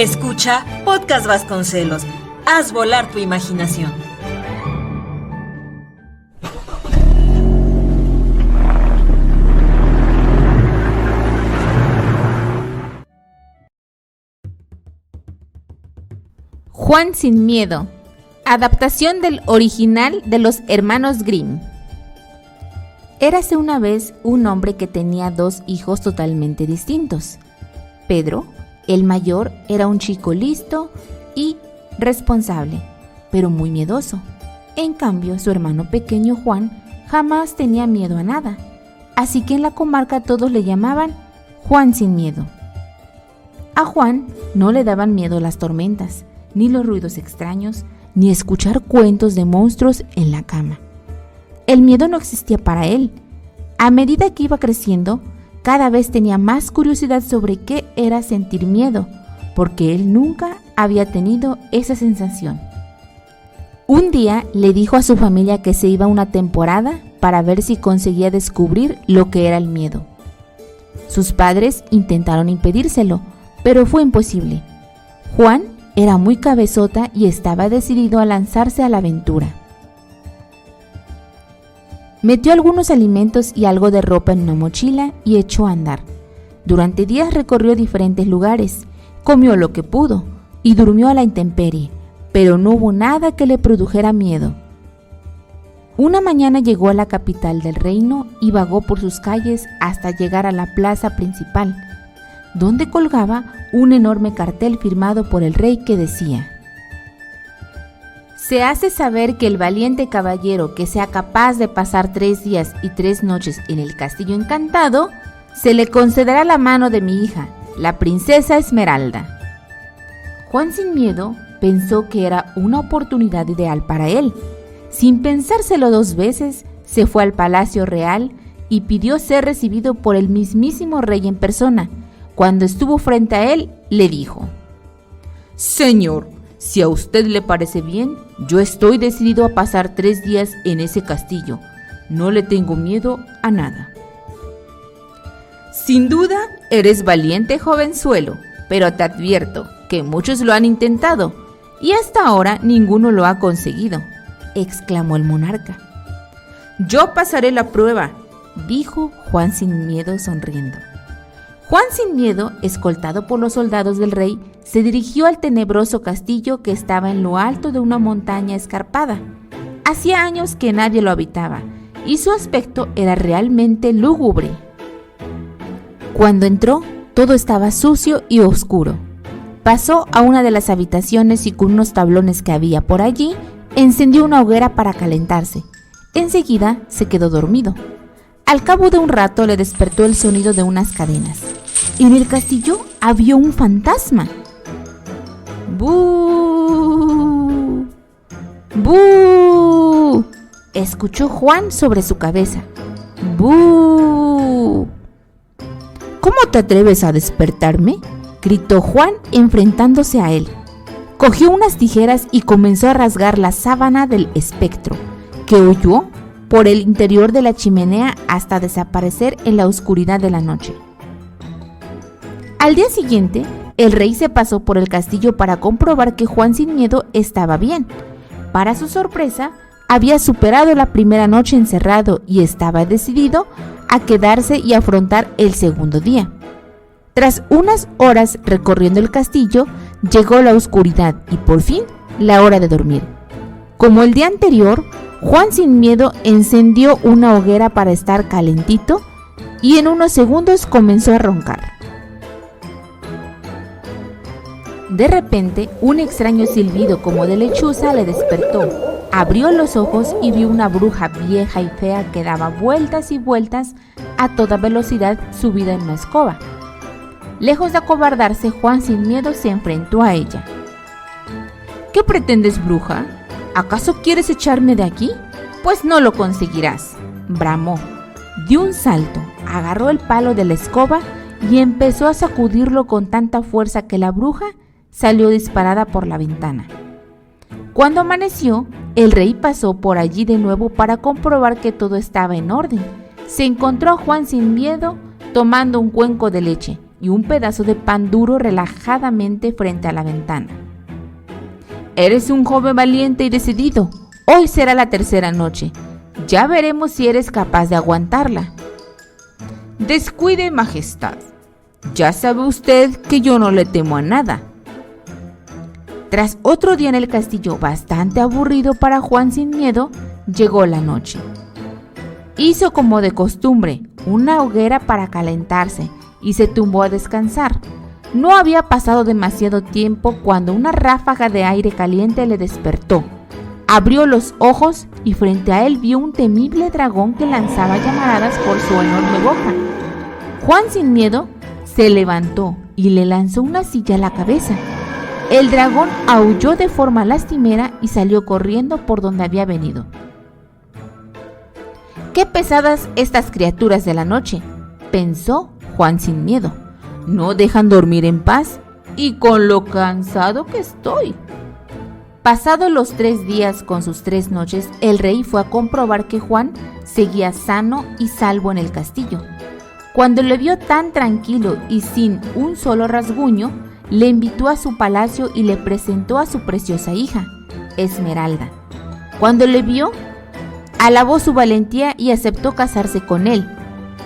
Escucha Podcast Vasconcelos. Haz volar tu imaginación. Juan sin miedo. Adaptación del original de los hermanos Grimm. Érase una vez un hombre que tenía dos hijos totalmente distintos. Pedro, el mayor, era un chico listo y responsable, pero muy miedoso. En cambio, su hermano pequeño Juan jamás tenía miedo a nada, así que en la comarca todos le llamaban Juan sin miedo. A Juan no le daban miedo las tormentas, ni los ruidos extraños, ni escuchar cuentos de monstruos en la cama. El miedo no existía para él. A medida que iba creciendo, cada vez tenía más curiosidad sobre qué era sentir miedo, porque él nunca había tenido esa sensación. Un día le dijo a su familia que se iba una temporada para ver si conseguía descubrir lo que era el miedo. Sus padres intentaron impedírselo, pero fue imposible. Juan era muy cabezota y estaba decidido a lanzarse a la aventura. Metió algunos alimentos y algo de ropa en una mochila y echó a andar. Durante días recorrió diferentes lugares, comió lo que pudo y durmió a la intemperie, pero no hubo nada que le produjera miedo. Una mañana llegó a la capital del reino y vagó por sus calles hasta llegar a la plaza principal, donde colgaba un enorme cartel firmado por el rey que decía: se hace saber que el valiente caballero que sea capaz de pasar 3 días y 3 noches en el castillo encantado, se le concederá la mano de mi hija, la princesa Esmeralda. Juan sin miedo pensó que era una oportunidad ideal para él. Sin pensárselo 2 veces, se fue al palacio real y pidió ser recibido por el mismísimo rey en persona. Cuando estuvo frente a él, le dijo: Señor, si a usted le parece bien, yo estoy decidido a pasar 3 días en ese castillo. No le tengo miedo a nada. Sin duda, eres valiente, jovenzuelo, pero te advierto que muchos lo han intentado y hasta ahora ninguno lo ha conseguido, exclamó el monarca. Yo pasaré la prueba, dijo Juan sin miedo sonriendo. Juan sin miedo, escoltado por los soldados del rey, se dirigió al tenebroso castillo que estaba en lo alto de una montaña escarpada. Hacía años que nadie lo habitaba y su aspecto era realmente lúgubre. Cuando entró, todo estaba sucio y oscuro. Pasó a una de las habitaciones y con unos tablones que había por allí, encendió una hoguera para calentarse. Enseguida se quedó dormido. Al cabo de un rato le despertó el sonido de unas cadenas. En el castillo había un fantasma. ¡Bú! ¡Bú! Escuchó Juan sobre su cabeza. ¡Bú! ¿Cómo te atreves a despertarme?, gritó Juan enfrentándose a él. Cogió unas tijeras y comenzó a rasgar la sábana del espectro, que huyó por el interior de la chimenea hasta desaparecer en la oscuridad de la noche. Al día siguiente, el rey se pasó por el castillo para comprobar que Juan sin miedo estaba bien. Para su sorpresa, había superado la primera noche encerrado y estaba decidido a quedarse y afrontar el segundo día. Tras unas horas recorriendo el castillo, llegó la oscuridad y por fin la hora de dormir. Como el día anterior, Juan sin miedo encendió una hoguera para estar calentito y en unos segundos comenzó a roncar. De repente, un extraño silbido como de lechuza le despertó. Abrió los ojos y vio una bruja vieja y fea que daba vueltas y vueltas a toda velocidad subida en una escoba. Lejos de acobardarse, Juan sin miedo se enfrentó a ella. ¿Qué pretendes, bruja? ¿Acaso quieres echarme de aquí? Pues no lo conseguirás, bramó. Dio un salto, agarró el palo de la escoba y empezó a sacudirlo con tanta fuerza que la bruja salió disparada por la ventana. Cuando amaneció, el rey pasó por allí de nuevo para comprobar que todo estaba en orden. Se encontró a Juan sin miedo tomando un cuenco de leche, y un pedazo de pan duro relajadamente frente a la ventana. Eres un joven valiente y decidido. Hoy será la tercera noche. Ya veremos si eres capaz de aguantarla. Descuide, Majestad. Ya sabe usted que yo no le temo a nada. Tras otro día en el castillo bastante aburrido para Juan sin Miedo, llegó la noche. Hizo como de costumbre una hoguera para calentarse y se tumbó a descansar. No había pasado demasiado tiempo cuando una ráfaga de aire caliente le despertó. Abrió los ojos y frente a él vio un temible dragón que lanzaba llamaradas por su enorme boca. Juan sin Miedo se levantó y le lanzó una silla a la cabeza. El dragón aulló de forma lastimera y salió corriendo por donde había venido. ¡Qué pesadas estas criaturas de la noche!, pensó Juan sin Miedo. No dejan dormir en paz y con lo cansado que estoy. Pasados los 3 días con sus 3 noches, el rey fue a comprobar que Juan seguía sano y salvo en el castillo. Cuando le vio tan tranquilo y sin un solo rasguño, le invitó a su palacio y le presentó a su preciosa hija, Esmeralda. Cuando le vio, alabó su valentía y aceptó casarse con él.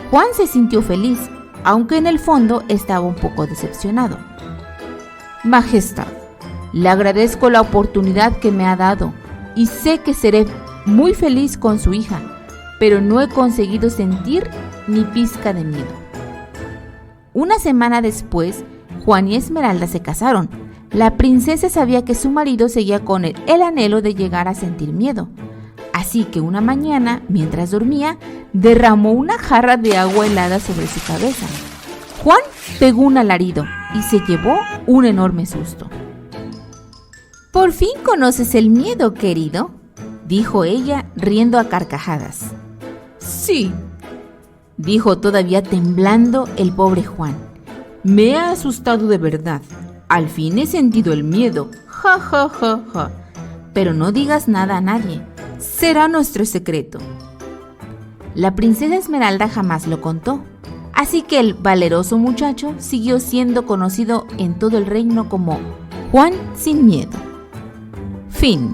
Juan se sintió feliz, aunque en el fondo estaba un poco decepcionado. Majestad, le agradezco la oportunidad que me ha dado y sé que seré muy feliz con su hija, pero no he conseguido sentir ni pizca de miedo. Una semana después, Juan y Esmeralda se casaron. La princesa sabía que su marido seguía con el anhelo de llegar a sentir miedo. Así que una mañana, mientras dormía, derramó una jarra de agua helada sobre su cabeza. Juan pegó un alarido y se llevó un enorme susto. «Por fin conoces el miedo, querido», dijo ella, riendo a carcajadas. «Sí», dijo todavía temblando el pobre Juan. «Me ha asustado de verdad. Al fin he sentido el miedo. Ja, ja, ja, ja. Pero no digas nada a nadie. Será nuestro secreto». La princesa Esmeralda jamás lo contó, así que el valeroso muchacho siguió siendo conocido en todo el reino como Juan sin Miedo. Fin.